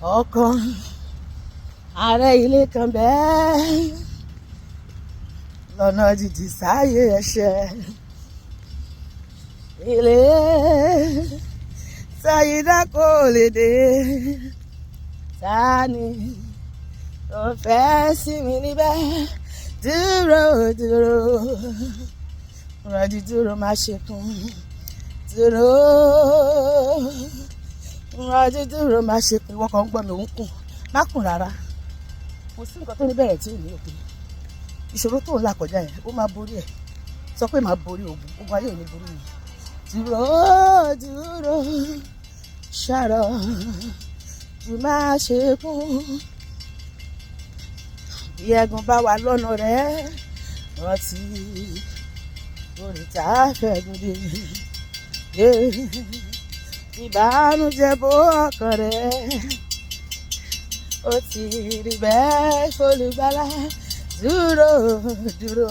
Okan, aare ilé kan bẹ́ẹ̀ lọ́nà jìjì sáyé ẹ̀ṣẹ̀. Ilé sáyidá kò lè dé. Tani tó fẹ́ sí mi níbẹ̀? Dúró dúró, rọ̀jì dúró má ṣe kún. Dúró, rọ̀jì dúró má ṣe kún. Ìwọ kan ń gbọ́ mi òun kùn, má kùn rárá. Kò sí nǹkan tó ní bẹ̀rẹ̀ tí ò ní òpin. Ìṣòro tó ń là kọjá yẹn ó máa borí ẹ̀. Sọ pé màá borí ogun ayé ò ní borí mi. Dúró dúró, ṣàrọ̀ jù má ṣe kún. Bí ẹ̀gún bá wà lọ́nà rẹ̀, rántí oríta fẹ́gun dé. Ìbànújẹ́ bò ọkàn rẹ̀, ó ti rí bẹ́ẹ̀ f'Olùgbàlà. Dúró dúró,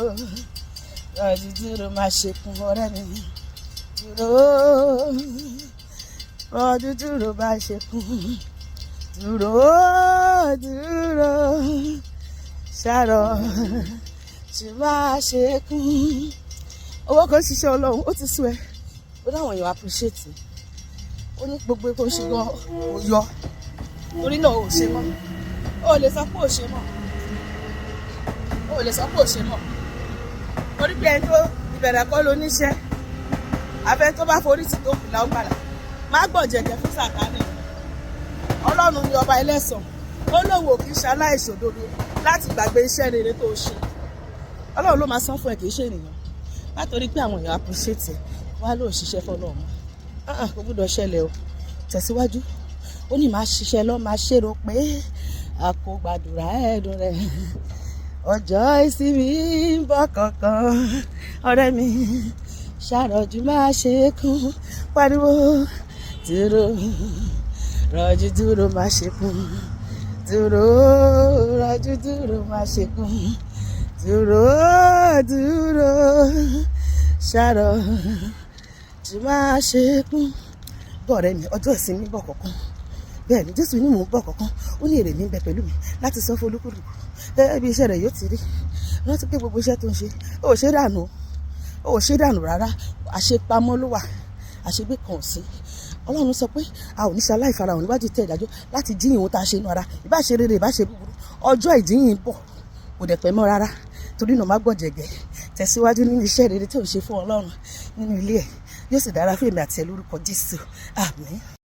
rọ̀jì dúró má ṣe kún ọ̀rẹ́ mi. Dúró, rọ̀jì dúró má ṣe kún. Dúró dúró, ṣàrọ̀ jù má ṣe kún. Owó kan ṣiṣẹ́ Ọlọ́run, ó ti sú ẹ. Ó dáwọn èèyàn appreciate. Ó ní gbogbo epo ṣe gan kò yọ. Torí náà ò ṣe mọ́. Ó lè sọ pé ò ṣe mọ́. Ó lè sọ pé ò ṣe mọ́. Torí pé ẹni tó ìbẹ̀rẹ̀ kọ́ ló níṣẹ́. Afẹ́ tó bá forí tì tó kù láó gbàlà. Má gbọ̀jẹ̀jẹ̀ fún Sàtánì. Ọlọ́run ni ọba ẹlẹ́san. Ó lóun ò kì í ṣaláìṣòdodo láti gbàgbé iṣẹ́ rere tó ṣe. Ọlọ́run ló máa san fún ẹ, kì í ṣe ènìyàn. Látorí pé àwọn èèyàn appreciate ẹ, wá ló ṣiṣẹ́ fọ́lọ́run. Kò gbọ́dọ̀ ṣẹlẹ̀ o. Tẹ̀síwájú. Ó ní máa ṣiṣẹ́ lọ máa ṣèrò pé a kò gbàdúrà ẹ̀dùn rẹ̀. Ọjọ́ ìsinmi ń bọ̀ kankan. Ọ̀rẹ́ mi, ṣàròjù máa ṣe kún. Pariwo, dúró, rọ̀jì dúró máa ṣe kún. Dúró, rọ̀jì dúró máa ṣe kún. Dúró dúró, ṣàròjù máa ṣe kún. Bọ̀rẹ́ mi, ọjọ́ ìsinmi ń bọ̀ kankan. Bẹ́ẹ̀ ni Jésù ní mò ń bọ̀ kankan. Ó ní èrè mi ń bẹ pẹ̀lú mi láti sọ fún olúkúlùkù gẹ́gẹ́ bí iṣẹ́ rẹ̀ yóò ti rí. Rántí pé gbogbo iṣẹ́ tó ń ṣe ó ṣe dànù, ó ṣe dànù rárá. Àṣepamọ́ ló wà, àṣegbé kan ò sí. Ọlọ́run sọ pé a ò ní ṣe aláìfarahàn níwájú tẹ̀ ìdájọ́ láti jíyìn ohun tá a ṣe inú ara. Ìbá ṣe rere, ìbá ṣe búburú. Ọjọ́ ìjíyìn ń bọ̀, kò dẹ̀ pẹ́ mọ́ rárá. Torí náà má gbọ̀jẹ̀gẹ̀. Tẹ̀síwájú nínú iṣẹ́ rere tó ń ṣe fún Ọlọ́run nínú ilé ẹ̀. Yóò sì dára fún èmi àti ẹ lórúkọ Jésù. Àmín.